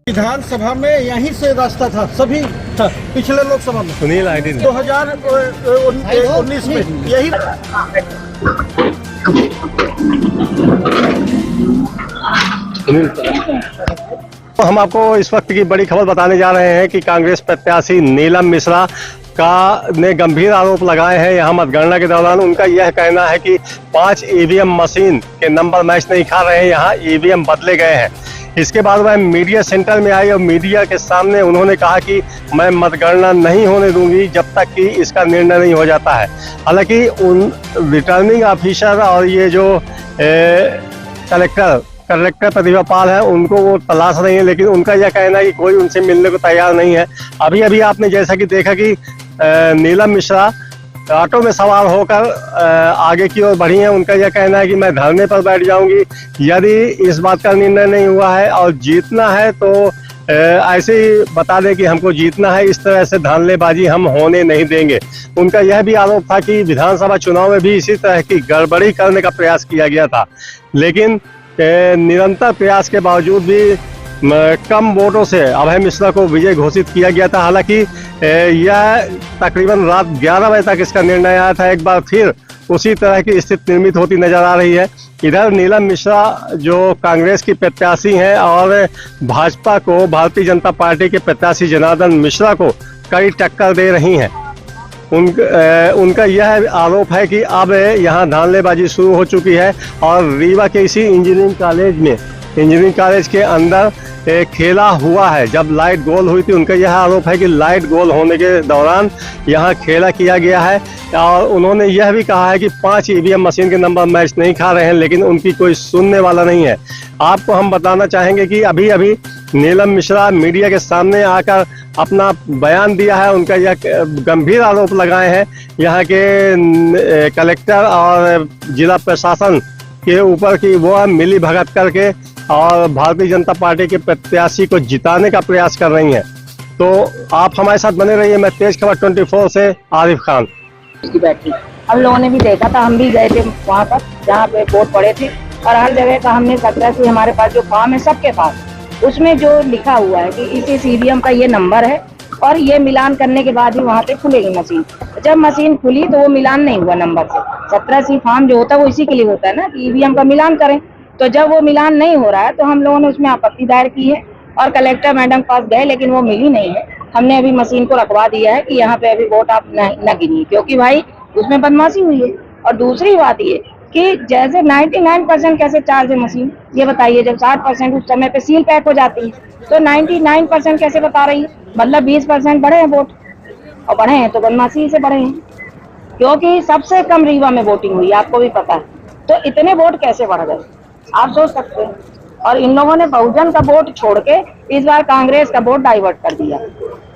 विधानसभा में यहीं से रास्ता था, सभी था पिछले लोकसभा में सुनील आईडी 2019 में यही। हम आपको इस वक्त की बड़ी खबर बताने जा रहे हैं कि कांग्रेस प्रत्याशी नीलम मिश्रा ने गंभीर आरोप लगाए हैं यहाँ मतगणना के दौरान। उनका यह कहना है कि 5 ईवीएम मशीन के नंबर मैच नहीं खा रहे हैं, यहाँ ईवीएम बदले गए हैं। इसके बाद वह मीडिया सेंटर में आई और मीडिया के सामने उन्होंने कहा कि मैं मतगणना नहीं होने दूंगी जब तक कि इसका निर्णय नहीं हो जाता है। हालांकि उन रिटर्निंग ऑफिसर और ये जो कलेक्टर प्रतिभा पाल है उनको वो तलाश रही है, लेकिन उनका यह कहना है कि कोई उनसे मिलने को तैयार नहीं है। अभी अभी आपने जैसा कि देखा कि नीलम मिश्रा ऑटो में सवार होकर आगे की ओर बढ़ी हैं। उनका यह कहना है कि मैं धरने पर बैठ जाऊंगी यदि इस बात का निर्णय नहीं हुआ है, और जीतना है तो ऐसे ही बता दें कि हमको जीतना है, इस तरह से धांधलेबाजी हम होने नहीं देंगे। उनका यह भी आरोप था कि विधानसभा चुनाव में भी इसी तरह की गड़बड़ी करने का प्रयास किया गया था, लेकिन निरंतर प्रयास के बावजूद भी कम वोटों से अभय मिश्रा को विजय घोषित किया गया था। हालांकि यह तकरीबन रात 11 बजे तक इसका निर्णय आया था। एक बार फिर उसी तरह की स्थिति निर्मित होती नजर आ रही है। इधर नीलम मिश्रा जो कांग्रेस की प्रत्याशी हैं और भाजपा को, भारतीय जनता पार्टी के प्रत्याशी जनार्दन मिश्रा को कड़ी टक्कर दे रही हैं। उनका यह आरोप है कि अब यहाँ धांधलेबाजी शुरू हो चुकी है और रीवा के इसी इंजीनियरिंग कॉलेज के अंदर खेला हुआ है। जब लाइट गोल हुई थी, उनका यह आरोप है कि लाइट गोल होने के दौरान यहाँ खेला किया गया है। और उन्होंने यह भी कहा है कि 5 ईवीएम मशीन के नंबर मैच नहीं खा रहे हैं, लेकिन उनकी कोई सुनने वाला नहीं है। आपको हम बताना चाहेंगे कि अभी अभी नीलम मिश्रा मीडिया के सामने आकर अपना बयान दिया है। उनका यह गंभीर आरोप लगाए हैं यहाँ के कलेक्टर और जिला प्रशासन के ऊपर कि वो मिली भगत करके और भारतीय जनता पार्टी के प्रत्याशी को जिताने का प्रयास कर रही हैं। तो आप हमारे साथ बने रहिए। मैं तेज खबर 24 से आरिफ खान। बैठी हम लोगों ने भी देखा था, हम भी गए थे वहाँ पर जहाँ पे वोट पड़े थे, और हर जगह का हमने प्रत्याशी हमारे पास जो फॉर्म है सबके पास, उसमें जो लिखा हुआ है कि इस ईवीएम का ये नंबर है और ये मिलान करने के बाद ही वहाँ पे खुलेगी मशीन। जब मशीन खुली तो वो मिलान नहीं हुआ नंबर से। 17C फॉर्म जो होता है वो इसी के लिए होता है ना कि ईवीएम का मिलान करें। तो जब वो मिलान नहीं हो रहा है तो हम लोगों ने उसमें आपत्ति दायर की है और कलेक्टर मैडम पास गए, लेकिन वो मिली नहीं है। हमने अभी मशीन को रखवा दिया है कि यहाँ पे अभी वोट आप न गिनिए, क्योंकि भाई उसमें बदमाशी हुई है। और दूसरी बात ये कि जैसे 99% कैसे चार्ज है मशीन, ये बताइए। जब 60% उस समय पे सील पैक हो जाती है तो 99% कैसे बता रही है? मतलब 20% बढ़े हैं वोट, और बढ़े हैं तो बदमाशी से बढ़े हैं, क्योंकि सबसे कम रीवा में वोटिंग हुई, आपको भी पता है। तो इतने वोट कैसे बढ़ गए आप सोच सकते हैं। और इन लोगों ने बहुजन का वोट छोड़ के इस बार कांग्रेस का वोट डाइवर्ट कर दिया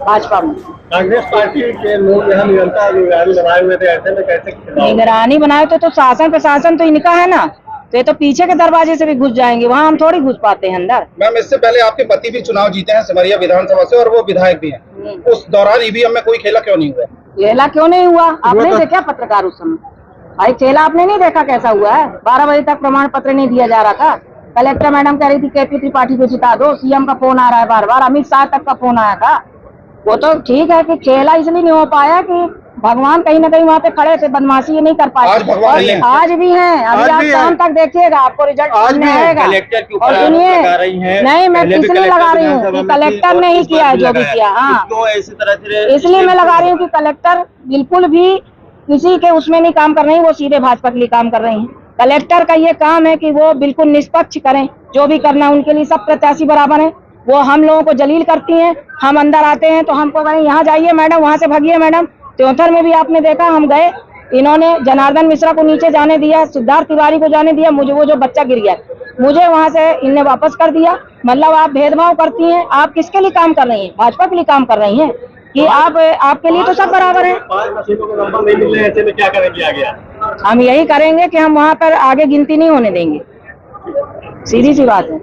भाजपा में। कांग्रेस पार्टी के लोग यहाँ निरंतर निगरानी बनाए हुए थे, ऐसे में कैसे निगरानी बनाए तो शासन प्रशासन तो इनका है ना, तो ये तो पीछे के दरवाजे से भी घुस जाएंगे, वहाँ हम थोड़ी घुस पाते हैं अंदर। मैम, इससे पहले आपके पति भी चुनाव जीते हैं सिमरिया विधानसभा से और वो विधायक भी हैं। उस दौरान ईवीएम में कोई खेला क्यों नहीं हुआ? खेला क्यों नहीं हुआ? आपने देखा पत्रकार उस समय? भाई खेला आपने नहीं देखा कैसा हुआ है? 12 बजे तक प्रमाण पत्र नहीं दिया जा रहा था। कलेक्टर मैडम कह रही थी KP त्रिपाठी को जिता दो, सीएम का फोन आ रहा है बार बार, अमित शाह तक का फोन आया था। वो तो ठीक है कि खेला इसलिए नहीं हो पाया कि भगवान कहीं ना कहीं वहाँ पे खड़े थे, बदमाशी नहीं कर पाए। आज भी हैं, अभी आप शाम तक देखिए आपको रिजल्ट सामने आएगा। और सुनिए, नहीं मैं इसलिए लगा रही हूँ कि कलेक्टर ने ही किया है जो भी किया। हाँ, इसलिए मैं लगा रही हूँ कि कलेक्टर बिल्कुल भी किसी के उसमें नहीं काम कर रही है, वो सीधे भाजपा के लिए काम कर रही है। कलेक्टर का ये काम है कि वो बिल्कुल निष्पक्ष करें, जो भी करना है उनके लिए सब प्रत्याशी बराबर हैं। वो हम लोगों को जलील करती हैं, हम अंदर आते हैं तो हमको कहें यहाँ जाइए मैडम, वहाँ से भागिए मैडम। त्योंथर में भी आपने देखा हम गए, इन्होंने जनार्दन मिश्रा को नीचे जाने दिया, सिद्धार्थ तिवारी को जाने दिया, मुझे वो जो बच्चा गिर गया मुझे वहाँ से इनने वापस कर दिया। मतलब आप भेदभाव करती हैं। आप किसके लिए काम कर रही हैं? भाजपा के लिए काम कर रही हैं कि आप आपके लिए तो सब बराबर है। 5 मशीनों के नंबर नहीं मिल रहे हैं, ऐसे में क्या करेंगे आगे? हम यही करेंगे कि हम वहाँ पर आगे गिनती नहीं होने देंगे, सीधी सी बात है।